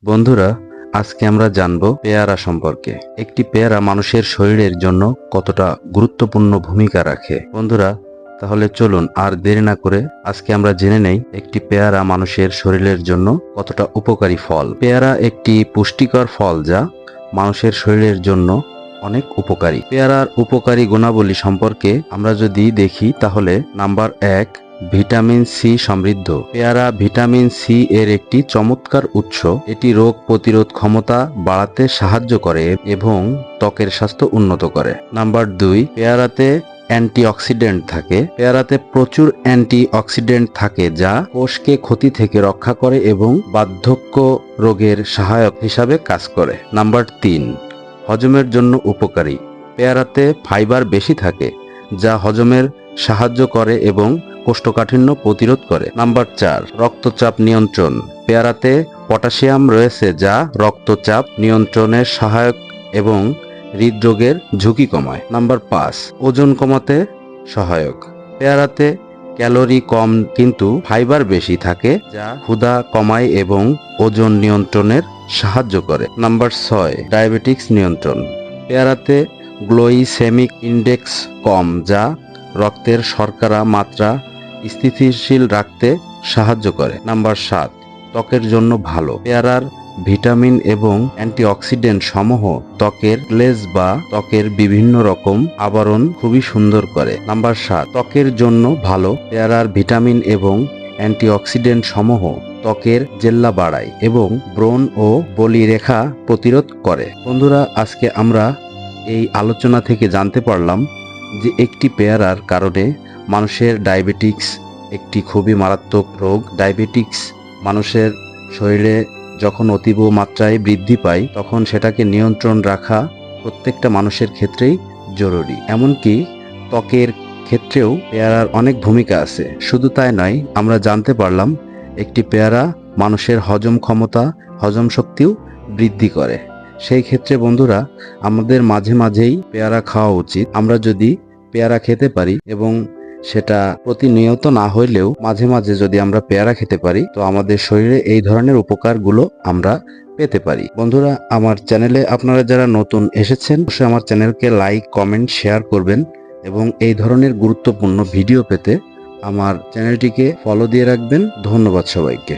বন্ধুরা, আজকে আমরা জানব পেয়ারা সম্পর্কে। একটি পেয়ারা মানুষের শরীরের জন্য কতটা গুরুত্বপূর্ণ ভূমিকা রাখে। বন্ধুরা, তাহলে চলুন আর দেরি না করে আজকে আমরা জেনে নেই একটি পেয়ারা মানুষের শরীরের জন্য কতটা উপকারী ফল। পেয়ারা একটি পুষ্টিকর ফল যা মানুষের শরীরের জন্য অনেক উপকারী। পেয়ারার উপকারী গুণাবলী সম্পর্কে আমরা যদি দেখি তাহলে নাম্বার 1, ভিটামিন সি সমৃদ্ধ। পেয়ারা ভিটামিন সি এর একটি চমৎকার উৎস। এটি রোগ প্রতিরোধ ক্ষমতা বাড়াতে সাহায্য করে এবং ত্বকের স্বাস্থ্য উন্নত করে। নাম্বার 2, পেয়ারাতে অ্যান্টিঅক্সিডেন্ট থাকে। পেয়ারাতে প্রচুর অ্যান্টিঅক্সিডেন্ট থাকে যা কোষকে ক্ষতি থেকে রক্ষা করে এবং বার্ধক্য রোগের সহায়ক হিসাবে কাজ করে। নাম্বার 3, হজমের জন্য উপকারী। পেয়ারাতে ফাইবার বেশি থাকে যা হজমের সাহায্য করে এবং কোষ্ঠকাঠিন্য প্রতিরোধ করে। নাম্বার 4, রক্তচাপ নিয়ন্ত্রণ। পেয়ারাতে পটাশিয়াম রয়েছে যা রক্তচাপ নিয়ন্ত্রণের সহায়ক এবং হৃদরোগের ঝুঁকি কমায়। নাম্বার 5, ওজন কমাতে সহায়ক। পেয়ারাতে ক্যালোরি কম কিন্তু ফাইবার বেশি থাকে যা ক্ষুধা কমায় এবং ওজন নিয়ন্ত্রণের সাহায্য করে। নাম্বার 6, ডায়াবেটিক্স নিয়ন্ত্রণ। পেয়ারাতে গ্লাইসেমিক ইনডেক্স কম যা রক্তের শর্করা মাত্রা স্থিতিশীল রাখতে সাহায্য করে। নাম্বার 7, ত্বকের জন্য ভালো। পেয়ারার ভিটামিন এবং অ্যান্টিঅক্সিডেন্ট সমূহ ত্বকের গ্লেজ বা ত্বকের বিভিন্ন রকম আবরণ খুবই সুন্দর করে। নাম্বার 7, ত্বকের জন্য ভালো। পেয়ারার ভিটামিন এবং অ্যান্টিঅক্সিডেন্ট সমূহ ত্বকের জেল্লা বাড়ায় এবং ব্রণ ও বলিরেখা প্রতিরোধ করে। বন্ধুরা, আজকে আমরা এই আলোচনা থেকে জানতে পারলাম যে একটি পেয়ারার কারণে মানুষের ডায়াবেটিক্স একটি খুবই মারাত্মক রোগ। ডায়াবেটিক্স মানুষের শরীরে যখন অতীব মাত্রায় বৃদ্ধি পায় তখন সেটাকে নিয়ন্ত্রণ রাখা প্রত্যেকটা মানুষের ক্ষেত্রেই জরুরি। এমনকি ত্বকের ক্ষেত্রেও পেয়ারার অনেক ভূমিকা আছে। শুধু তাই নয়, আমরা জানতে পারলাম একটি পেয়ারা মানুষের হজম ক্ষমতা, হজম শক্তিও বৃদ্ধি করে। সেই ক্ষেত্রে বন্ধুরা, আমাদের মাঝে মাঝেই পেয়ারা খাওয়া উচিত। আমরা যদি পেয়ারা খেতে পারি এবং সেটা প্রতিনিয়ত না হইলেও মাঝে মাঝে যদি আমরা পেয়ারা খেতে পারি তো আমাদের শরীরে এই ধরনের উপকারগুলো আমরা পেতে পারি। বন্ধুরা, আমার চ্যানেলে আপনারা যারা নতুন এসেছেন অবশ্যই আমার চ্যানেলকে লাইক, কমেন্ট, শেয়ার করবেন এবং এই ধরনের গুরুত্বপূর্ণ ভিডিও পেতে আমার চ্যানেলটিকে ফলো দিয়ে রাখবেন। ধন্যবাদ সবাইকে।